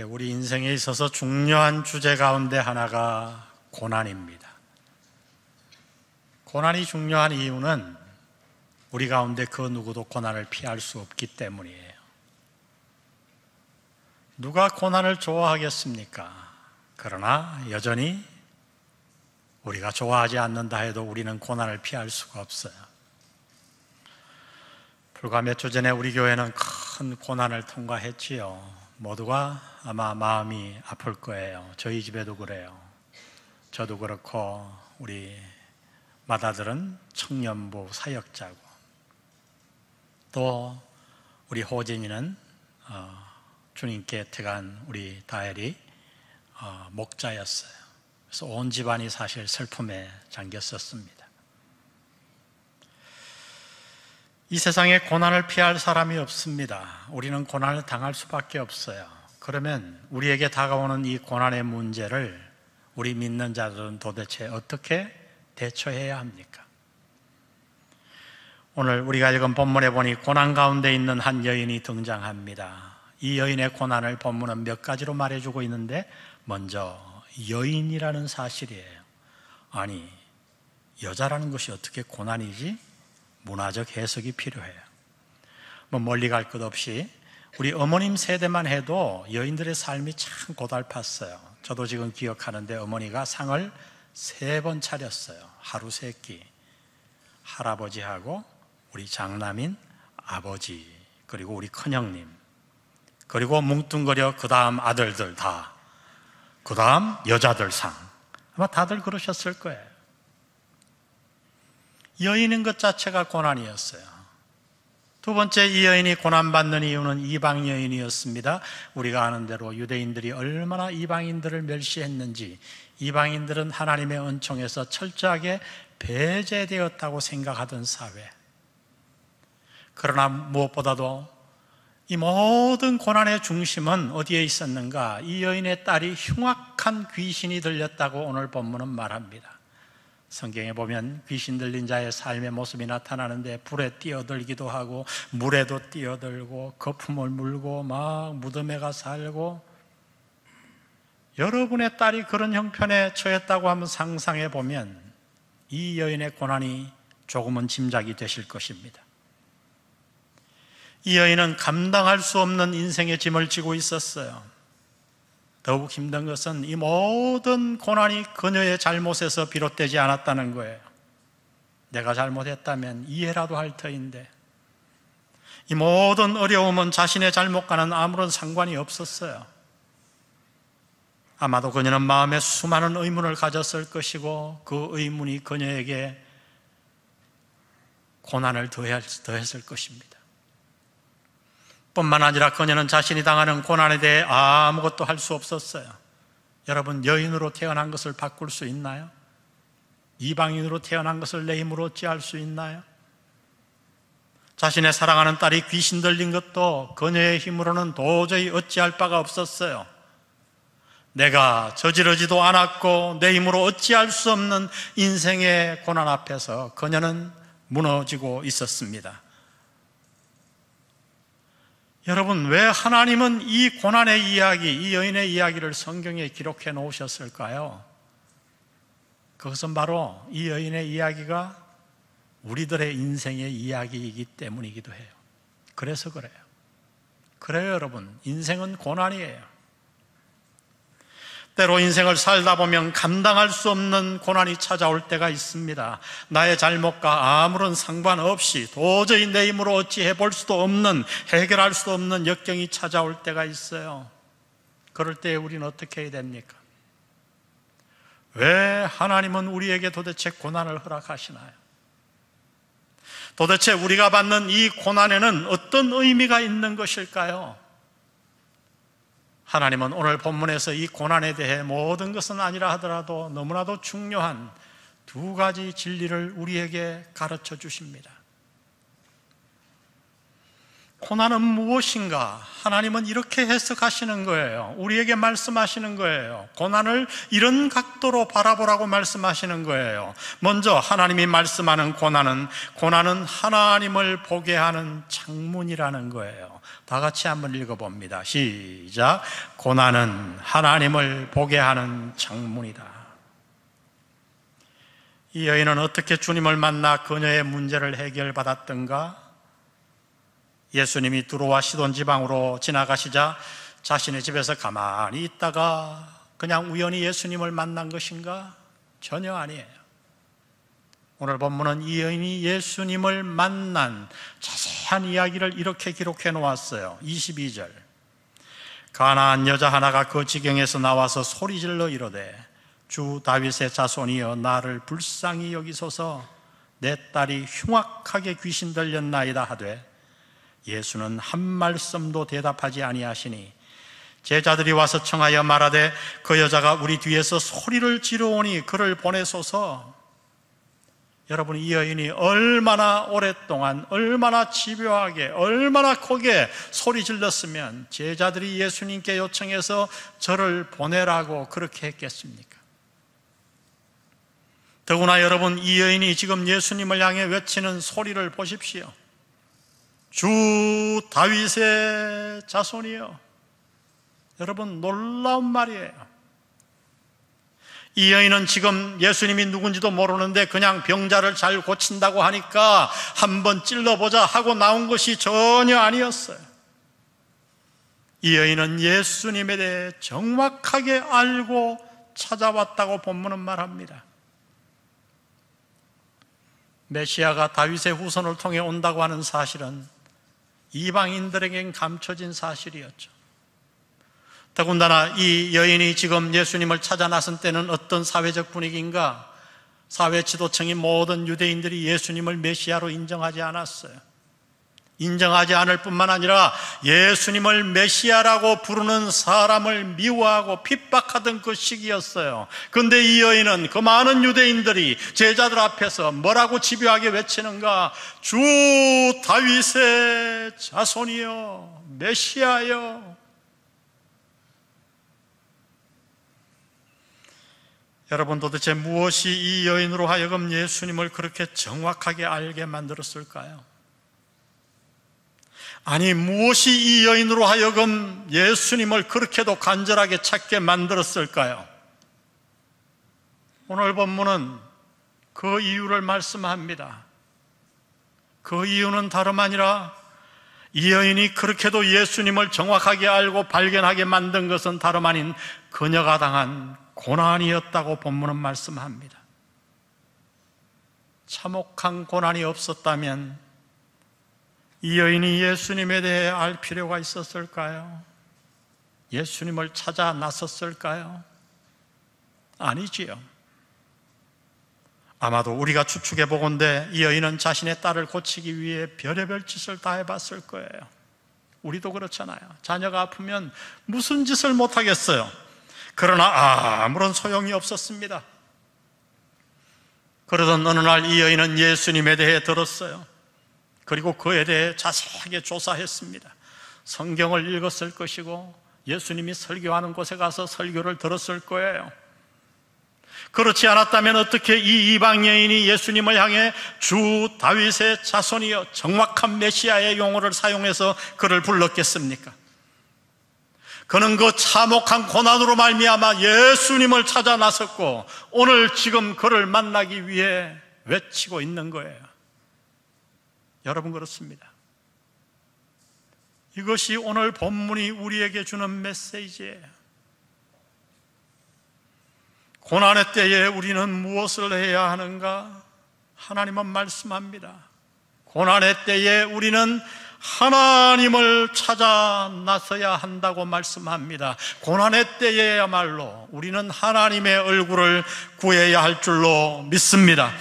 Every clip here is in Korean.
우리 인생에 있어서 중요한 주제 가운데 하나가 고난입니다. 고난이 중요한 이유는 우리 가운데 그 누구도 고난을 피할 수 없기 때문이에요. 누가 고난을 좋아하겠습니까? 그러나 여전히 우리가 좋아하지 않는다 해도 우리는 고난을 피할 수가 없어요. 불과 몇 주 전에 우리 교회는 큰 고난을 통과했지요. 모두가 아마 마음이 아플 거예요. 저희 집에도 그래요. 저도 그렇고 우리 맏아들은 청년부 사역자고, 또 우리 호진이는 주님께 태간 우리 다엘이 목자였어요. 그래서 온 집안이 사실 슬픔에 잠겼었습니다. 이 세상에 고난을 피할 사람이 없습니다. 우리는 고난을 당할 수밖에 없어요. 그러면 우리에게 다가오는 이 고난의 문제를 우리 믿는 자들은 도대체 어떻게 대처해야 합니까? 오늘 우리가 읽은 본문에 보니 고난 가운데 있는 한 여인이 등장합니다. 이 여인의 고난을 본문은 몇 가지로 말해주고 있는데, 먼저 여인이라는 사실이에요. 아니, 여자라는 것이 어떻게 고난이지? 문화적 해석이 필요해요. 멀리 갈 것 없이 우리 어머님 세대만 해도 여인들의 삶이 참 고달팠어요. 저도 지금 기억하는데 어머니가 상을 3번 차렸어요. 하루 3끼. 할아버지하고 우리 장남인 아버지, 그리고 우리 큰형님, 그리고 뭉뚱그려 그 다음 아들들 다, 그 다음 여자들 상. 아마 다들 그러셨을 거예요. 여인인 것 자체가 고난이었어요. 두 번째, 이 여인이 고난받는 이유는 이방 여인이었습니다. 우리가 아는 대로 유대인들이 얼마나 이방인들을 멸시했는지, 이방인들은 하나님의 은총에서 철저하게 배제되었다고 생각하던 사회. 그러나 무엇보다도 이 모든 고난의 중심은 어디에 있었는가? 이 여인의 딸이 흉악한 귀신이 들렸다고 오늘 본문은 말합니다. 성경에 보면 귀신 들린 자의 삶의 모습이 나타나는데, 불에 뛰어들기도 하고 물에도 뛰어들고 거품을 물고 막 무덤에 살고, 여러분의 딸이 그런 형편에 처했다고 한번 상상해 보면 이 여인의 고난이 조금은 짐작이 되실 것입니다. 이 여인은 감당할 수 없는 인생의 짐을 지고 있었어요. 더욱 힘든 것은 이 모든 고난이 그녀의 잘못에서 비롯되지 않았다는 거예요. 내가 잘못했다면 이해라도 할 터인데, 이 모든 어려움은 자신의 잘못과는 아무런 상관이 없었어요. 아마도 그녀는 마음에 수많은 의문을 가졌을 것이고, 그 의문이 그녀에게 고난을 더했을 것입니다. 뿐만 아니라 그녀는 자신이 당하는 고난에 대해 아무것도 할 수 없었어요. 여러분, 여인으로 태어난 것을 바꿀 수 있나요? 이방인으로 태어난 것을 내 힘으로 어찌할 수 있나요? 자신의 사랑하는 딸이 귀신 들린 것도 그녀의 힘으로는 도저히 어찌할 바가 없었어요. 내가 저지르지도 않았고 내 힘으로 어찌할 수 없는 인생의 고난 앞에서 그녀는 무너지고 있었습니다. 여러분, 왜 하나님은 이 고난의 이야기, 이 여인의 이야기를 성경에 기록해 놓으셨을까요? 그것은 바로 이 여인의 이야기가 우리들의 인생의 이야기이기 때문이기도 해요. 그래서 그래요. 그래요, 여러분. 인생은 고난이에요. 때로 인생을 살다 보면 감당할 수 없는 고난이 찾아올 때가 있습니다. 나의 잘못과 아무런 상관없이 도저히 내 힘으로 어찌 해볼 수도 없는, 해결할 수 없는 역경이 찾아올 때가 있어요. 그럴 때 우리는 어떻게 해야 됩니까? 왜 하나님은 우리에게 도대체 고난을 허락하시나요? 도대체 우리가 받는 이 고난에는 어떤 의미가 있는 것일까요? 하나님은 오늘 본문에서 이 고난에 대해 모든 것은 아니라 하더라도 너무나도 중요한 2가지 진리를 우리에게 가르쳐 주십니다. 고난은 무엇인가? 하나님은 이렇게 해석하시는 거예요. 우리에게 말씀하시는 거예요. 고난을 이런 각도로 바라보라고 말씀하시는 거예요. 먼저 하나님이 말씀하는 고난은 하나님을 보게 하는 창문이라는 거예요. 다 같이 한번 읽어봅니다. 시작. 고난은 하나님을 보게 하는 창문이다. 이 여인은 어떻게 주님을 만나 그녀의 문제를 해결받았던가? 예수님이 두로와 시돈 지방으로 지나가시자 자신의 집에서 가만히 있다가 그냥 우연히 예수님을 만난 것인가? 전혀 아니에요. 오늘 본문은 이 여인이 예수님을 만난 자세한 이야기를 이렇게 기록해 놓았어요. 22절. 가나안 여자 하나가 그 지경에서 나와서 소리질러 이르되 주 다윗의 자손이여 나를 불쌍히 여기소서 내 딸이 흉악하게 귀신 들렸나이다 하되 예수는 한 말씀도 대답하지 아니하시니 제자들이 와서 청하여 말하되 그 여자가 우리 뒤에서 소리를 지르오니 그를 보내소서. 여러분, 이 여인이 얼마나 오랫동안, 얼마나 집요하게, 얼마나 크게 소리 질렀으면 제자들이 예수님께 요청해서 저를 보내라고 그렇게 했겠습니까? 더구나 여러분, 이 여인이 지금 예수님을 향해 외치는 소리를 보십시오. 주 다윗의 자손이여. 여러분, 놀라운 말이에요. 이 여인은 지금 예수님이 누군지도 모르는데 그냥 병자를 잘 고친다고 하니까 한번 찔러보자 하고 나온 것이 전혀 아니었어요. 이 여인은 예수님에 대해 정확하게 알고 찾아왔다고 본문은 말합니다. 메시아가 다윗의 후손을 통해 온다고 하는 사실은 이방인들에겐 감춰진 사실이었죠. 더군다나 이 여인이 지금 예수님을 찾아 나선 때는 어떤 사회적 분위기인가? 사회 지도층인 모든 유대인들이 예수님을 메시아로 인정하지 않았어요. 인정하지 않을 뿐만 아니라 예수님을 메시아라고 부르는 사람을 미워하고 핍박하던 그 시기였어요. 그런데 이 여인은 그 많은 유대인들이 제자들 앞에서 뭐라고 집요하게 외치는가? 주 다윗의 자손이여, 메시아여. 여러분, 도대체 무엇이 이 여인으로 하여금 예수님을 그렇게 정확하게 알게 만들었을까요? 아니, 무엇이 이 여인으로 하여금 예수님을 그렇게도 간절하게 찾게 만들었을까요? 오늘 본문은 그 이유를 말씀합니다. 그 이유는 다름 아니라 이 여인이 그렇게도 예수님을 정확하게 알고 발견하게 만든 것은 다름 아닌 그녀가 당한 고난이었다고 본문은 말씀합니다. 참혹한 고난이 없었다면 이 여인이 예수님에 대해 알 필요가 있었을까요? 예수님을 찾아 나섰을까요? 아니지요. 아마도 우리가 추측해 보건대 이 여인은 자신의 딸을 고치기 위해 별의별 짓을 다 해봤을 거예요. 우리도 그렇잖아요. 자녀가 아프면 무슨 짓을 못하겠어요. 그러나 아무런 소용이 없었습니다. 그러던 어느 날 이 여인은 예수님에 대해 들었어요. 그리고 그에 대해 자세하게 조사했습니다. 성경을 읽었을 것이고 예수님이 설교하는 곳에 가서 설교를 들었을 거예요. 그렇지 않았다면 어떻게 이 이방 여인이 예수님을 향해 주 다윗의 자손이여, 정확한 메시아의 용어를 사용해서 그를 불렀겠습니까? 그는 그 참혹한 고난으로 말미암아 예수님을 찾아 나섰고 오늘 지금 그를 만나기 위해 외치고 있는 거예요. 여러분, 그렇습니다. 이것이 오늘 본문이 우리에게 주는 메시지예요. 고난의 때에 우리는 무엇을 해야 하는가? 하나님은 말씀합니다. 고난의 때에 우리는 하나님을 찾아 나서야 한다고 말씀합니다. 고난의 때에야말로 우리는 하나님의 얼굴을 구해야 할 줄로 믿습니다.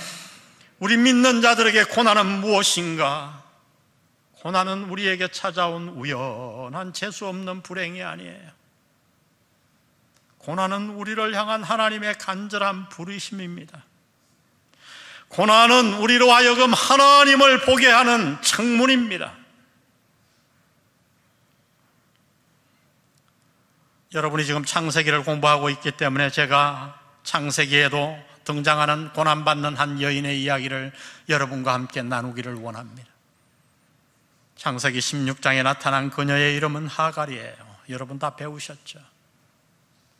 우리 믿는 자들에게 고난은 무엇인가? 고난은 우리에게 찾아온 우연한 재수 없는 불행이 아니에요. 고난은 우리를 향한 하나님의 간절한 부르심입니다. 고난은 우리로 하여금 하나님을 보게 하는 창문입니다. 여러분이 지금 창세기를 공부하고 있기 때문에 제가 창세기에도 등장하는 고난받는 한 여인의 이야기를 여러분과 함께 나누기를 원합니다. 창세기 16장에 나타난 그녀의 이름은 하갈이에요. 여러분 다 배우셨죠?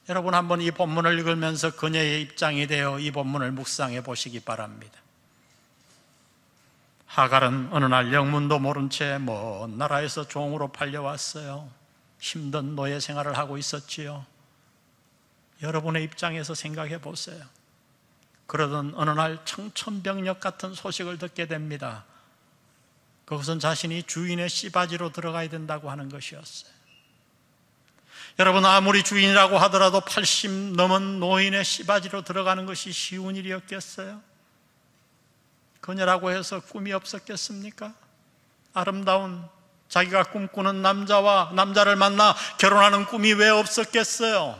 여러분 한번 이 본문을 읽으면서 그녀의 입장이 되어 이 본문을 묵상해 보시기 바랍니다. 하갈은 어느 날 영문도 모른 채 먼 나라에서 종으로 팔려왔어요. 힘든 노예 생활을 하고 있었지요. 여러분의 입장에서 생각해 보세요. 그러던 어느 날 청천벽력 같은 소식을 듣게 됩니다. 그것은 자신이 주인의 씨바지로 들어가야 된다고 하는 것이었어요. 여러분, 아무리 주인이라고 하더라도 80 넘은 노인의 씨바지로 들어가는 것이 쉬운 일이었겠어요? 그녀라고 해서 꿈이 없었겠습니까? 아름다운 자기가 꿈꾸는 남자를 만나 결혼하는 꿈이 왜 없었겠어요?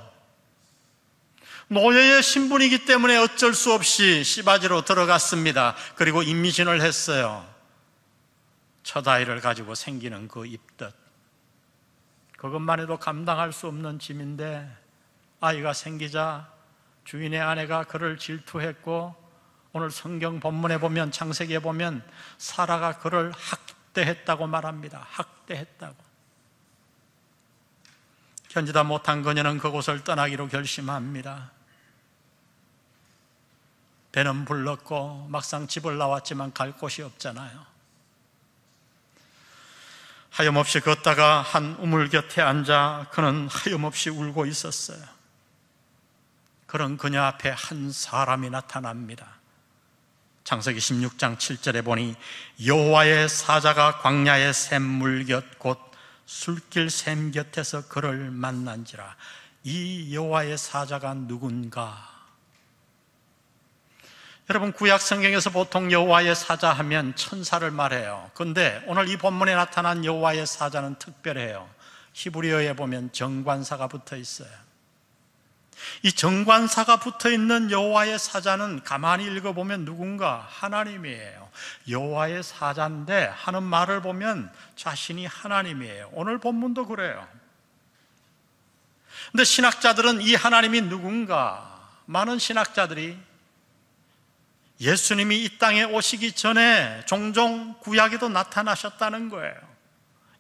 노예의 신분이기 때문에 어쩔 수 없이 씨바지로 들어갔습니다. 그리고 임신을 했어요. 첫 아이를 가지고 생기는 그 입덧, 그것만 해도 감당할 수 없는 짐인데 아이가 생기자 주인의 아내가 그를 질투했고, 오늘 성경 본문에 보면, 창세기에 보면 사라가 그를 학대했다고 말합니다. 학대했다고. 견디다 못한 그녀는 그곳을 떠나기로 결심합니다. 배는 불렀고 막상 집을 나왔지만 갈 곳이 없잖아요. 하염없이 걷다가 한 우물 곁에 앉아 그는 하염없이 울고 있었어요. 그런 그녀 앞에 한 사람이 나타납니다. 창세기 16장 7절에 보니 여호와의 사자가 광야의 샘물 곁 곧 술길 샘 곁에서 그를 만난지라. 이 여호와의 사자가 누군가? 여러분, 구약 성경에서 보통 여호와의 사자 하면 천사를 말해요. 그런데 오늘 이 본문에 나타난 여호와의 사자는 특별해요. 히브리어에 보면 정관사가 붙어 있어요. 이 정관사가 붙어 있는 여호와의 사자는 가만히 읽어보면 누군가? 하나님이에요. 여호와의 사자인데 하는 말을 보면 자신이 하나님이에요. 오늘 본문도 그래요. 근데 신학자들은 이 하나님이 누군가? 많은 신학자들이 예수님이 이 땅에 오시기 전에 종종 구약에도 나타나셨다는 거예요.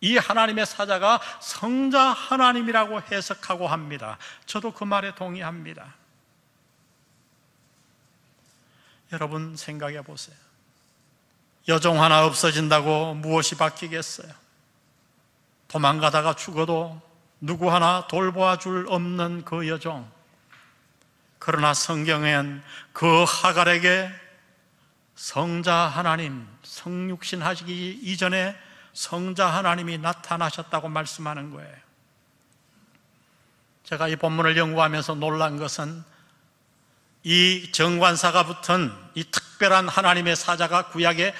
이 하나님의 사자가 성자 하나님이라고 해석하고 합니다. 저도 그 말에 동의합니다. 여러분 생각해 보세요. 여종 하나 없어진다고 무엇이 바뀌겠어요? 도망가다가 죽어도 누구 하나 돌보아 줄 없는 그 여종. 그러나 성경엔 그 하갈에게 성자 하나님, 성육신 하시기 이전에 성자 하나님이 나타나셨다고 말씀하는 거예요. 제가 이 본문을 연구하면서 놀란 것은 이 정관사가 붙은 이 특별한 하나님의 사자가 구약에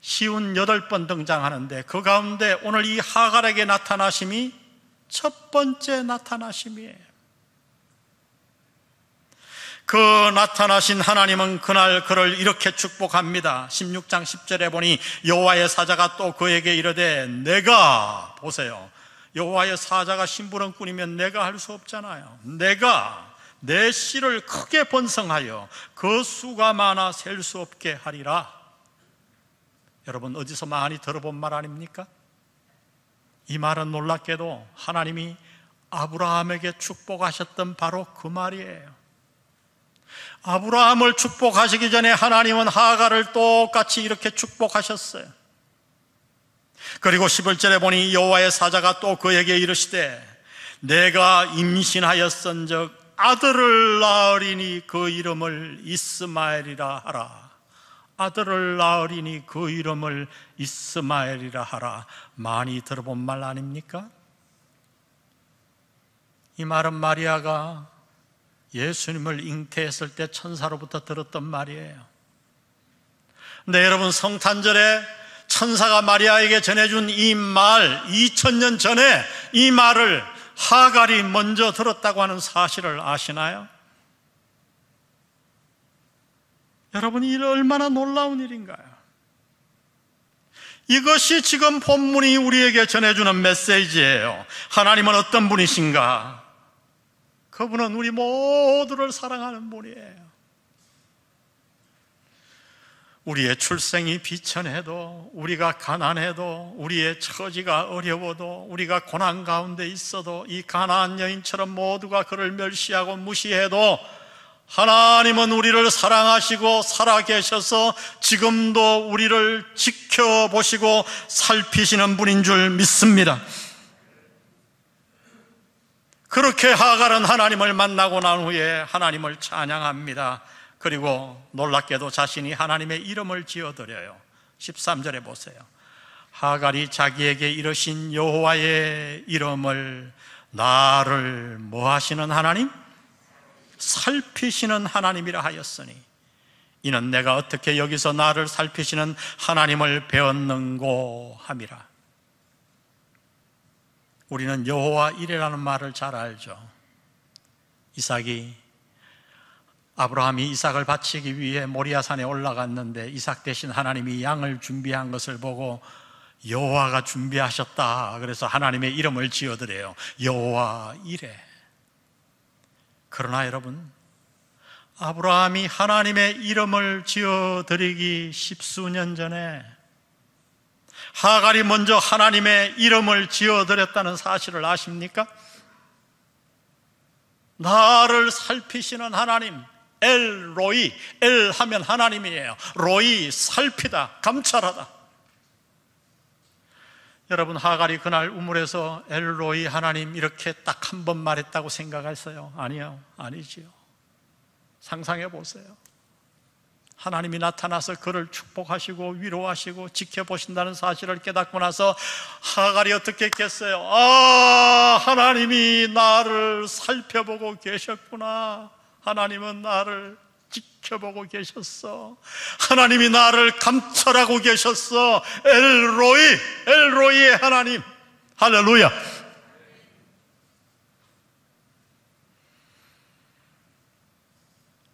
58번 등장하는데 그 가운데 오늘 이 하갈에게 나타나심이 첫 번째 나타나심이에요. 그 나타나신 하나님은 그날 그를 이렇게 축복합니다. 16장 10절에 보니 여호와의 사자가 또 그에게 이르되, 내가, 보세요, 여호와의 사자가 심부름꾼이면 내가 할 수 없잖아요. 내가 내 씨를 크게 번성하여 그 수가 많아 셀 수 없게 하리라. 여러분, 어디서 많이 들어본 말 아닙니까? 이 말은 놀랍게도 하나님이 아브라함에게 축복하셨던 바로 그 말이에요. 아브라함을 축복하시기 전에 하나님은 하갈을 똑같이 이렇게 축복하셨어요. 그리고 11절에 보니 여호와의 사자가 또 그에게 이르시되, 내가 임신하였은즉 아들을 낳으리니 그 이름을 이스마엘이라 하라. 아들을 낳으리니 그 이름을 이스마엘이라 하라. 많이 들어본 말 아닙니까? 이 말은 마리아가 예수님을 잉태했을 때 천사로부터 들었던 말이에요. 근데 여러분, 성탄절에 천사가 마리아에게 전해준 이 말, 2000년 전에 이 말을 하갈이 먼저 들었다고 하는 사실을 아시나요? 여러분, 이 얼마나 놀라운 일인가요? 이것이 지금 본문이 우리에게 전해주는 메시지예요. 하나님은 어떤 분이신가? 그분은 우리 모두를 사랑하는 분이에요. 우리의 출생이 비천해도, 우리가 가난해도, 우리의 처지가 어려워도, 우리가 고난 가운데 있어도, 이 가나안 여인처럼 모두가 그를 멸시하고 무시해도 하나님은 우리를 사랑하시고 살아계셔서 지금도 우리를 지켜보시고 살피시는 분인 줄 믿습니다. 그렇게 하갈은 하나님을 만나고 난 후에 하나님을 찬양합니다. 그리고 놀랍게도 자신이 하나님의 이름을 지어드려요. 13절에 보세요. 하갈이 자기에게 이르신 여호와의 이름을, 나를 뭐 하시는 하나님? 살피시는 하나님이라 하였으니 이는 내가 어떻게 여기서 나를 살피시는 하나님을 배웠는고 함이라. 우리는 여호와 이레라는 말을 잘 알죠. 아브라함이 이삭을 바치기 위해 모리아산에 올라갔는데 이삭 대신 하나님이 양을 준비한 것을 보고 여호와가 준비하셨다, 그래서 하나님의 이름을 지어드려요. 여호와 이레. 그러나 여러분, 아브라함이 하나님의 이름을 지어드리기 십수년 전에 하갈이 먼저 하나님의 이름을 지어드렸다는 사실을 아십니까? 나를 살피시는 하나님, 엘 로이, 엘 하면 하나님이에요. 로이, 살피다, 감찰하다. 여러분, 하갈이 그날 우물에서 엘 로이 하나님 이렇게 딱 한 번 말했다고 생각했어요? 아니요, 아니지요. 상상해 보세요. 하나님이 나타나서 그를 축복하시고 위로하시고 지켜보신다는 사실을 깨닫고 나서 하갈이 어떻게 했겠어요? 아, 하나님이 나를 살펴보고 계셨구나. 하나님은 나를 지켜보고 계셨어. 하나님이 나를 감찰하고 계셨어. 엘로이, 엘로이의 하나님. 할렐루야.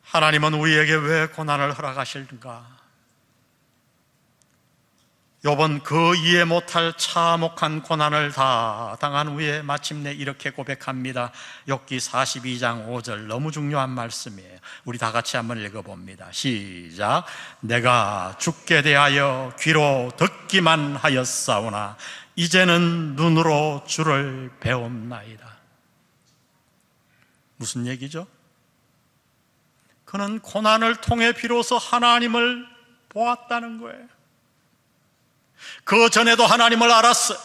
하나님은 우리에게 왜 고난을 허락하실까? 욥은 그 이해 못할 참혹한 고난을 다 당한 후에 마침내 이렇게 고백합니다. 욥기 42장 5절, 너무 중요한 말씀이에요. 우리 다 같이 한번 읽어봅니다. 시작. 내가 죽게 대하여 귀로 듣기만 하였사오나 이제는 눈으로 주를 배움나이다. 무슨 얘기죠? 그는 고난을 통해 비로소 하나님을 보았다는 거예요. 그 전에도 하나님을 알았어요.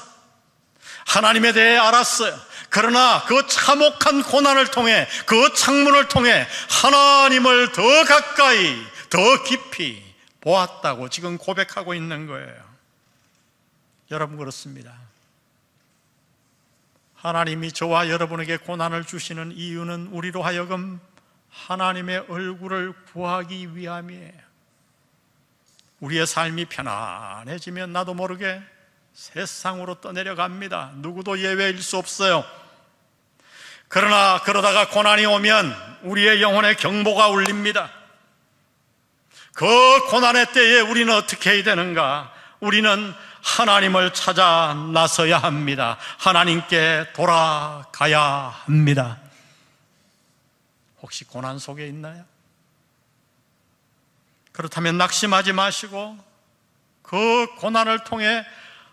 하나님에 대해 알았어요. 그러나 그 참혹한 고난을 통해, 그 창문을 통해 하나님을 더 가까이, 더 깊이 보았다고 지금 고백하고 있는 거예요. 여러분, 그렇습니다. 하나님이 저와 여러분에게 고난을 주시는 이유는 우리로 하여금 하나님의 얼굴을 구하기 위함이에요. 우리의 삶이 편안해지면 나도 모르게 세상으로 떠내려갑니다. 누구도 예외일 수 없어요. 그러나 그러다가 고난이 오면 우리의 영혼의 경보가 울립니다. 그 고난의 때에 우리는 어떻게 해야 되는가? 우리는 하나님을 찾아 나서야 합니다. 하나님께 돌아가야 합니다. 혹시 고난 속에 있나요? 그렇다면 낙심하지 마시고 그 고난을 통해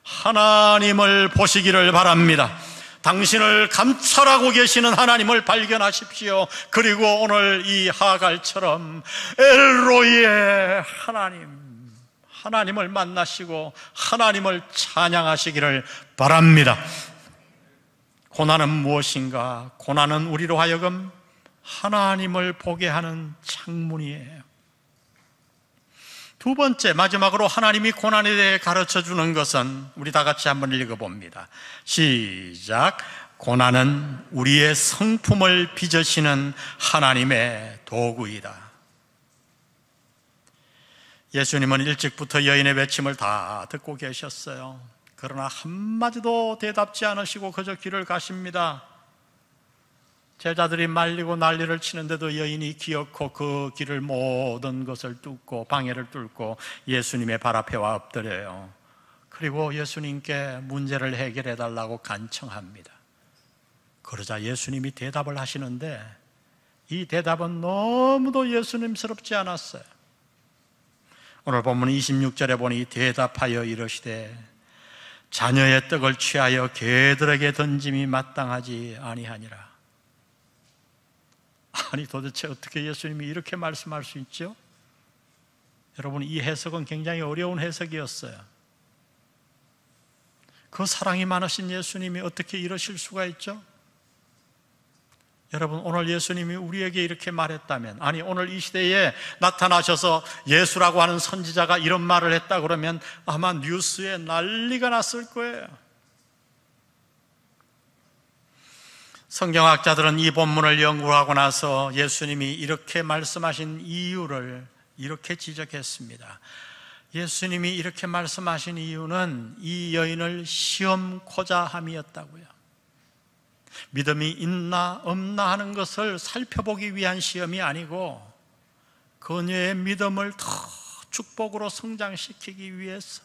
하나님을 보시기를 바랍니다. 당신을 감찰하고 계시는 하나님을 발견하십시오. 그리고 오늘 이 하갈처럼 엘로이의 하나님을 만나시고 하나님을 찬양하시기를 바랍니다. 고난은 무엇인가? 고난은 우리로 하여금 하나님을 보게 하는 창문이에요. 두 번째, 마지막으로 하나님이 고난에 대해 가르쳐 주는 것은 우리 다 같이 한번 읽어봅니다. 시작. 고난은 우리의 성품을 빚으시는 하나님의 도구이다. 예수님은 일찍부터 여인의 외침을 다 듣고 계셨어요. 그러나 한마디도 대답지 않으시고 그저 길을 가십니다. 제자들이 말리고 난리를 치는데도 여인이 기어코 그 길을 모든 것을 뚫고 방해를 뚫고 예수님의 발 앞에 와 엎드려요. 그리고 예수님께 문제를 해결해 달라고 간청합니다. 그러자 예수님이 대답을 하시는데 이 대답은 너무도 예수님스럽지 않았어요. 오늘 본문 26절에 보니 대답하여 이르시되 자녀의 떡을 취하여 개들에게 던짐이 마땅하지 아니하니라. 아니 도대체 어떻게 예수님이 이렇게 말씀할 수 있죠? 여러분, 이 해석은 굉장히 어려운 해석이었어요. 그 사랑이 많으신 예수님이 어떻게 이러실 수가 있죠? 여러분, 오늘 예수님이 우리에게 이렇게 말했다면, 아니 오늘 이 시대에 나타나셔서 예수라고 하는 선지자가 이런 말을 했다 그러면 아마 뉴스에 난리가 났을 거예요. 성경학자들은 이 본문을 연구하고 나서 예수님이 이렇게 말씀하신 이유를 이렇게 지적했습니다. 예수님이 이렇게 말씀하신 이유는 이 여인을 시험코자 함이었다고요. 믿음이 있나 없나 하는 것을 살펴보기 위한 시험이 아니고 그녀의 믿음을 더 축복으로 성장시키기 위해서.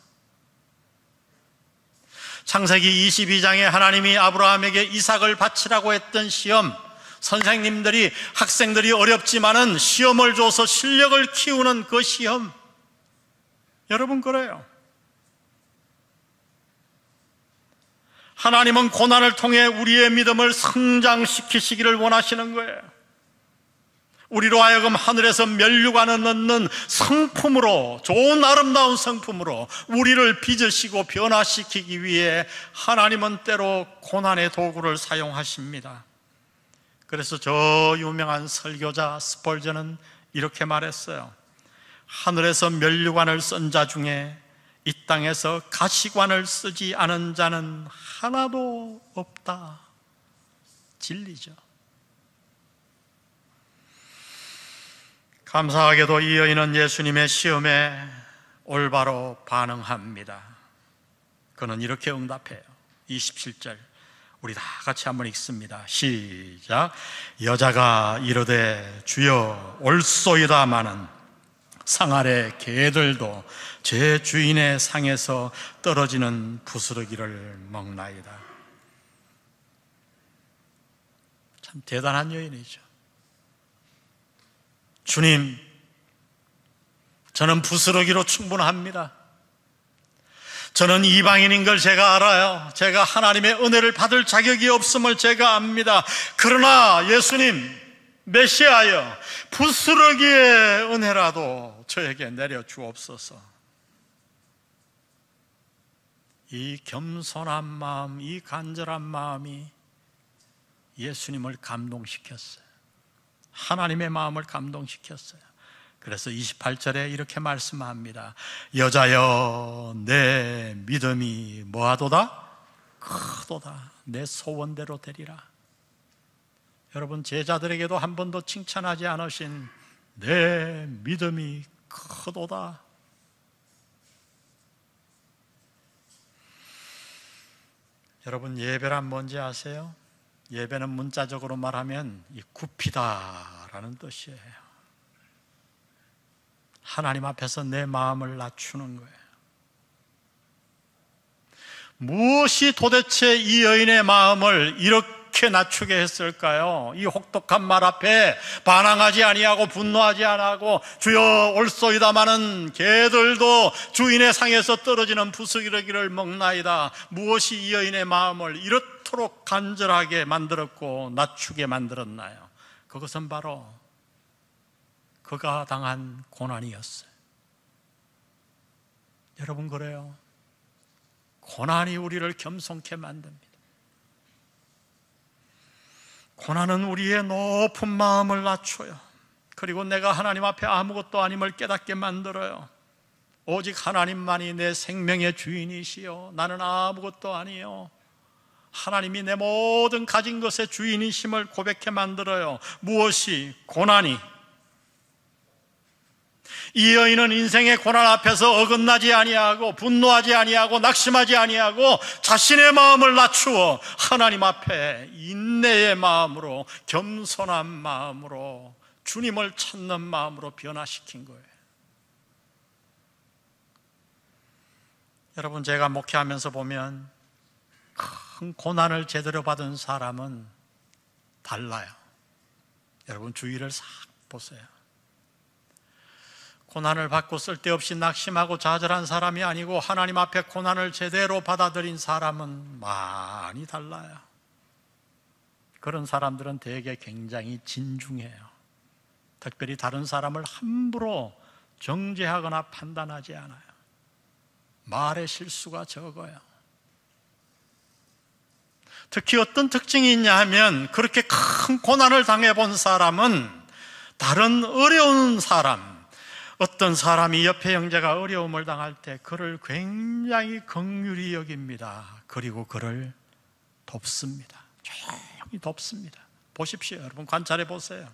창세기 22장에 하나님이 아브라함에게 이삭을 바치라고 했던 시험, 선생님들이, 학생들이 어렵지만은 시험을 줘서 실력을 키우는 그 시험, 여러분 그래요. 하나님은 고난을 통해 우리의 믿음을 성장시키시기를 원하시는 거예요. 우리로 하여금 하늘에서 면류관을 넣는 성품으로, 좋은 아름다운 성품으로 우리를 빚으시고 변화시키기 위해 하나님은 때로 고난의 도구를 사용하십니다. 그래서 저 유명한 설교자 스펄전은 이렇게 말했어요. 하늘에서 면류관을 쓴 자 중에 이 땅에서 가시관을 쓰지 않은 자는 하나도 없다. 진리죠. 감사하게도 이 여인은 예수님의 시험에 올바로 반응합니다. 그는 이렇게 응답해요. 27절 우리 다 같이 한번 읽습니다. 시작. 여자가 이르되 주여 올소이다마는 상 아래 개들도 제 주인의 상에서 떨어지는 부스러기를 먹나이다. 참 대단한 여인이죠. 주님, 저는 부스러기로 충분합니다. 저는 이방인인 걸 제가 알아요. 제가 하나님의 은혜를 받을 자격이 없음을 제가 압니다. 그러나 예수님, 메시아여, 부스러기의 은혜라도 저에게 내려 주옵소서. 이 겸손한 마음, 이 간절한 마음이 예수님을 감동시켰어요. 하나님의 마음을 감동시켰어요. 그래서 28절에 이렇게 말씀합니다. 여자여, 내 믿음이 뭐하도다? 크도다. 내 소원대로 되리라. 여러분, 제자들에게도 한 번도 칭찬하지 않으신 내 믿음이 크도다. 여러분, 예배란 뭔지 아세요? 예배는 문자적으로 말하면 이 굽히다라는 뜻이에요. 하나님 앞에서 내 마음을 낮추는 거예요. 무엇이 도대체 이 여인의 마음을 이렇게 낮추게 했을까요? 이 혹독한 말 앞에 반항하지 아니하고 분노하지 아니하고 주여 올소이다마는 개들도 주인의 상에서 떨어지는 부스러기를 먹나이다. 무엇이 이 여인의 마음을 이렇도록 간절하게 만들었고 낮추게 만들었나요? 그것은 바로 그가 당한 고난이었어요. 여러분 그래요. 고난이 우리를 겸손케 만듭니다. 고난은 우리의 높은 마음을 낮춰요. 그리고 내가 하나님 앞에 아무것도 아님을 깨닫게 만들어요. 오직 하나님만이 내 생명의 주인이시요 나는 아무것도 아니요, 하나님이 내 모든 가진 것의 주인이심을 고백해 만들어요. 무엇이? 고난이. 이 여인은 인생의 고난 앞에서 어긋나지 아니하고 분노하지 아니하고 낙심하지 아니하고 자신의 마음을 낮추어 하나님 앞에 인내의 마음으로, 겸손한 마음으로, 주님을 찾는 마음으로 변화시킨 거예요. 여러분, 제가 목회하면서 보면 큰 고난을 제대로 받은 사람은 달라요. 여러분 주위를 싹 보세요. 고난을 받고 쓸데없이 낙심하고 좌절한 사람이 아니고 하나님 앞에 고난을 제대로 받아들인 사람은 많이 달라요. 그런 사람들은 대개 굉장히 진중해요. 특별히 다른 사람을 함부로 정죄하거나 판단하지 않아요. 말의 실수가 적어요. 특히 어떤 특징이 있냐 하면 그렇게 큰 고난을 당해본 사람은 다른 어려운 사람, 어떤 사람이 옆에 형제가 어려움을 당할 때 그를 굉장히 긍휼히 여깁니다. 그리고 그를 돕습니다. 조용히 돕습니다. 보십시오. 여러분 관찰해 보세요.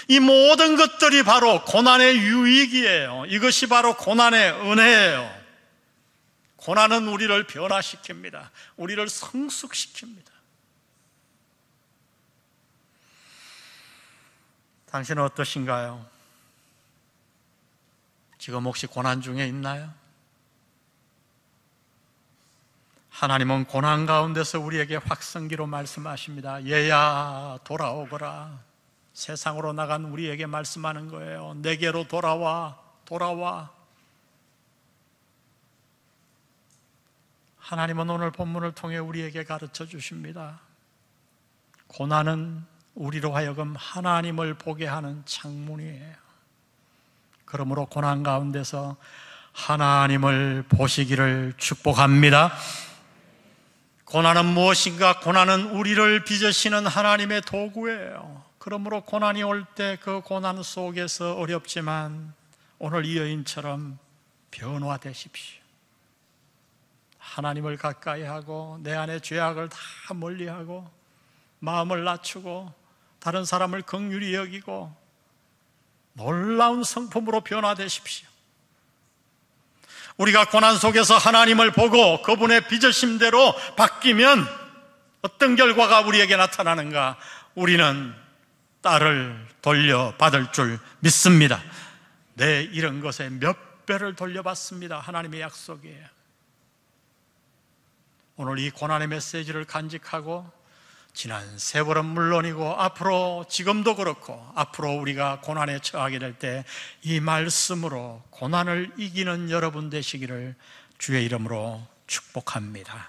이 모든 것들이 바로 고난의 유익이에요. 이것이 바로 고난의 은혜예요. 고난은 우리를 변화시킵니다. 우리를 성숙시킵니다. 당신은 어떠신가요? 지금 혹시 고난 중에 있나요? 하나님은 고난 가운데서 우리에게 확성기로 말씀하십니다. 얘야 돌아오거라. 세상으로 나간 우리에게 말씀하는 거예요. 내게로 돌아와, 돌아와. 하나님은 오늘 본문을 통해 우리에게 가르쳐 주십니다. 고난은 우리로 하여금 하나님을 보게 하는 창문이에요. 그러므로 고난 가운데서 하나님을 보시기를 축복합니다. 고난은 무엇인가? 고난은 우리를 빚으시는 하나님의 도구예요. 그러므로 고난이 올 때 그 고난 속에서 어렵지만 오늘 이 여인처럼 변화되십시오. 하나님을 가까이 하고 내 안의 죄악을 다 멀리하고 마음을 낮추고 다른 사람을 긍휼히 여기고 놀라운 성품으로 변화되십시오. 우리가 고난 속에서 하나님을 보고 그분의 빚으심대로 바뀌면 어떤 결과가 우리에게 나타나는가? 우리는 딸을 돌려받을 줄 믿습니다. 내 이런 것에 몇 배를 돌려받습니다. 하나님의 약속이에요. 오늘 이 고난의 메시지를 간직하고 지난 세월은 물론이고 앞으로 지금도 그렇고 앞으로 우리가 고난에 처하게 될 때 이 말씀으로 고난을 이기는 여러분 되시기를 주의 이름으로 축복합니다.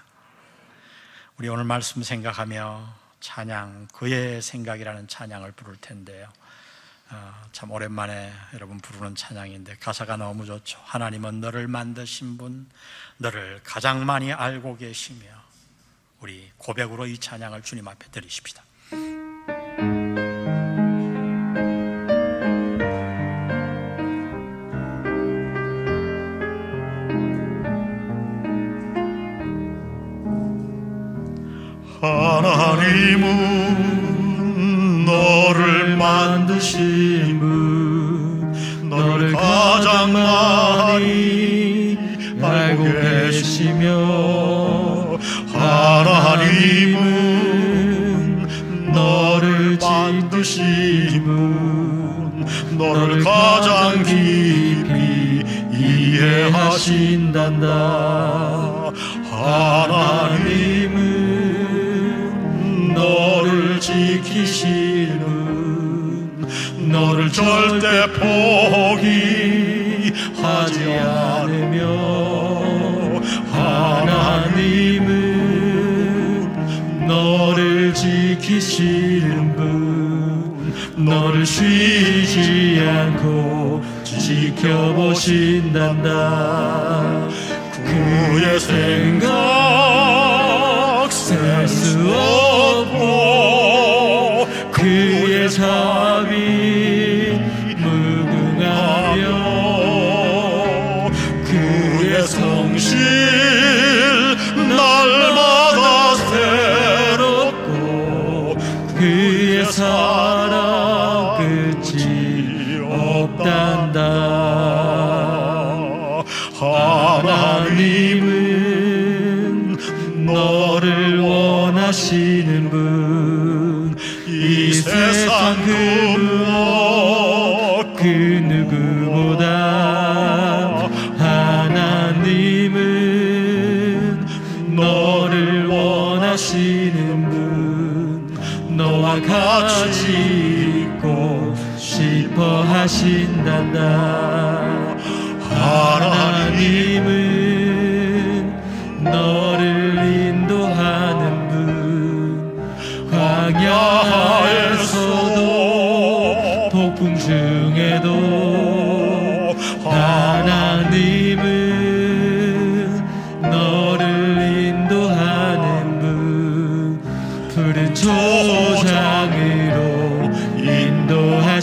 우리 오늘 말씀 생각하며 찬양, 그의 생각이라는 찬양을 부를 텐데요. 참 오랜만에 여러분 부르는 찬양인데 가사가 너무 좋죠. 하나님은 너를 만드신 분, 너를 가장 많이 알고 계시며, 우리 고백으로 이 찬양을 주님 앞에 드리십시다. 하나님은 너를 만드신 분, 너를 가장 많이 알고 계시며, 하나님은 너를 만드신 분, 너를 가장 깊이 이해하신단다. 하나님은 너를 지키시는, 너를 절대 포기하지 않으며, 하나님은 너를 지키시는 분, 너를 쉬지 않고 지켜보신단다. 그의 생각 셀 수 없고 그의 자비 무궁하며, 그의 성실 날마다 새롭고 그의 사랑 끝이 없단다. 하나님은 너를 원하시는 분, 이 세상 그 무엇 그 누구보다 하나님은 너를 원하시는 사랑하시는 분, 너와 같이 있고 싶어 하신단다. 하나님은 너를 인도하는 분, 광야에서도 폭풍 중에도 하나님은 너를 인도하는 분, 푸른 초장으로 인도하신단다.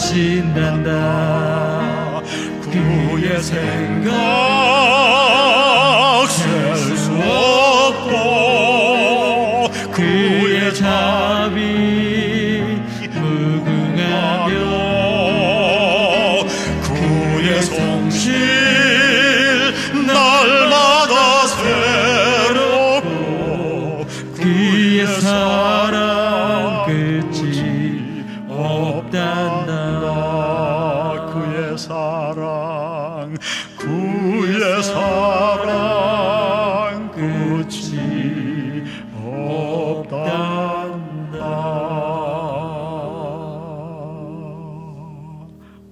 그의 생각 셀 수 없고 그의 자비 무궁하며 그의 성실 날마다 새롭고 그의 사랑 끝이 없단다. 그의 사랑, 그의 사랑 끝이 없단다.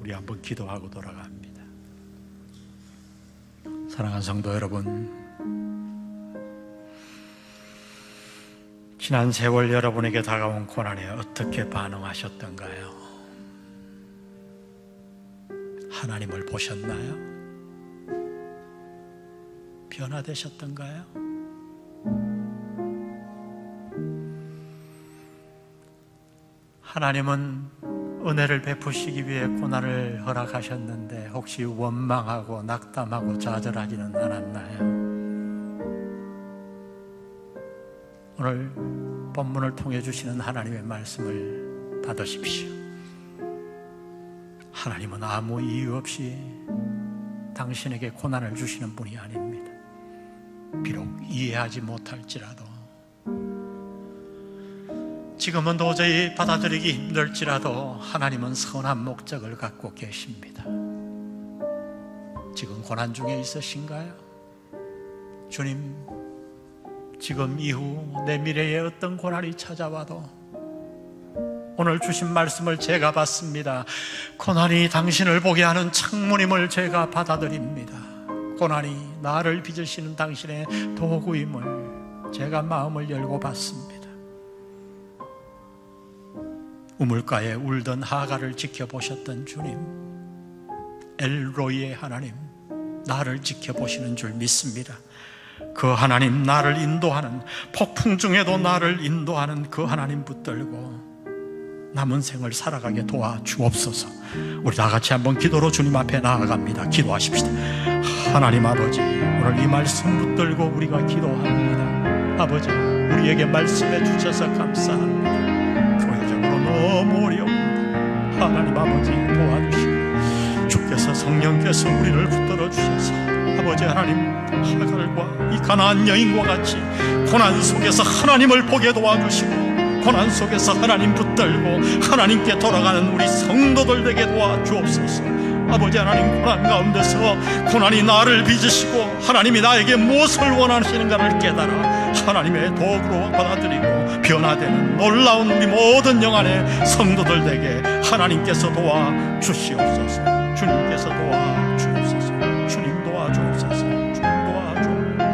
우리 한번 기도하고 돌아갑니다. 사랑하는 성도 여러분, 지난 세월 여러분에게 다가온 고난에 어떻게 반응하셨던가요? 하나님을 보셨나요? 변화되셨던가요? 하나님은 은혜를 베푸시기 위해 고난을 허락하셨는데 혹시 원망하고 낙담하고 좌절하지는 않았나요? 오늘 본문을 통해 주시는 하나님의 말씀을 받으십시오. 하나님은 아무 이유 없이 당신에게 고난을 주시는 분이 아닙니다. 비록 이해하지 못할지라도, 지금은 도저히 받아들이기 힘들지라도 하나님은 선한 목적을 갖고 계십니다. 지금 고난 중에 있으신가요? 주님, 지금 이후 내 미래에 어떤 고난이 찾아와도 오늘 주신 말씀을 제가 받습니다. 고난이 당신을 보게 하는 창문임을 제가 받아들입니다. 고난이 나를 빚으시는 당신의 도구임을 제가 마음을 열고 받습니다. 우물가에 울던 하가를 지켜보셨던 주님, 엘로이의 하나님, 나를 지켜보시는 줄 믿습니다. 그 하나님, 나를 인도하는, 폭풍 중에도 나를 인도하는 그 하나님 붙들고 남은 생을 살아가게 도와주옵소서. 우리 다 같이 한번 기도로 주님 앞에 나아갑니다. 기도하십시다. 하나님 아버지, 오늘 이 말씀 붙들고 우리가 기도합니다. 아버지, 우리에게 말씀해 주셔서 감사합니다. 교회적으로 너무 어려웁니다. 하나님 아버지, 도와주시고 주께서, 성령께서 우리를 붙들어 주셔서 아버지 하나님, 하갈과 이 가나안 여인과 같이 고난 속에서 하나님을 보게 도와주시고, 고난 속에서 하나님 붙들고 하나님께 돌아가는 우리 성도들 되게 도와주옵소서. 아버지 하나님, 고난 가운데서 고난이 나를 빚으시고 하나님이 나에게 무엇을 원하시는가를 깨달아 하나님의 도구로 받아들이고 변화되는 놀라운 우리 모든 영안의 성도들 되게 하나님께서 도와주시옵소서. 주님께서 도와주옵소서. 주님 도와주옵소서. 주님 도와주옵소서.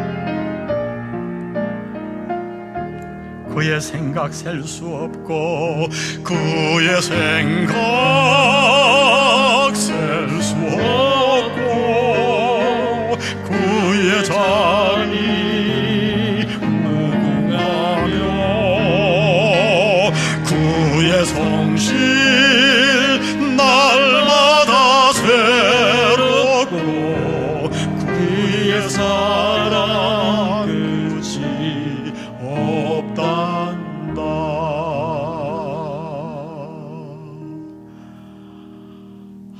그의 생각 셀 수 없고 그의 생각 셀 수 없고 그의 자비 무궁하며 그의 성실 날마다 새롭고 그의 사랑 끝이 없단다.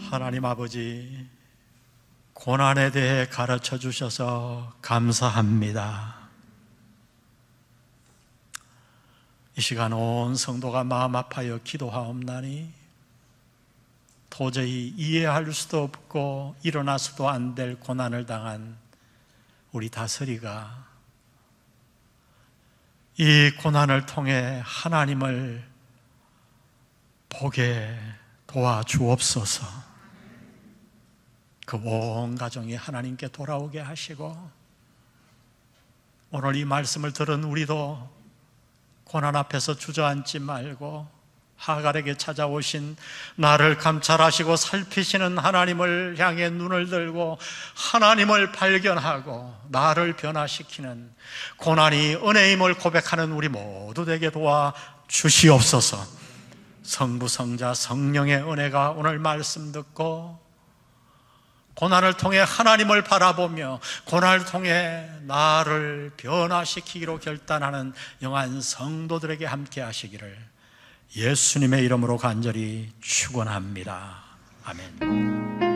하나님 아버지, 고난에 대해 가르쳐 주셔서 감사합니다. 이 시간 온 성도가 마음 아파하여 기도하옵나니 도저히 이해할 수도 없고 일어나서도 안 될 고난을 당한 우리 다스리가 이 고난을 통해 하나님을 보게 도와주옵소서. 그 온 가정이 하나님께 돌아오게 하시고, 오늘 이 말씀을 들은 우리도 고난 앞에서 주저앉지 말고 하갈에게 찾아오신 나를 감찰하시고 살피시는 하나님을 향해 눈을 들고 하나님을 발견하고 나를 변화시키는 고난이 은혜임을 고백하는 우리 모두 되게 도와주시옵소서. 성부, 성자, 성령의 은혜가 오늘 말씀 듣고 고난을 통해 하나님을 바라보며 고난을 통해 나를 변화시키기로 결단하는 영한 성도들에게 함께 하시기를 예수님의 이름으로 간절히 축원합니다. 아멘.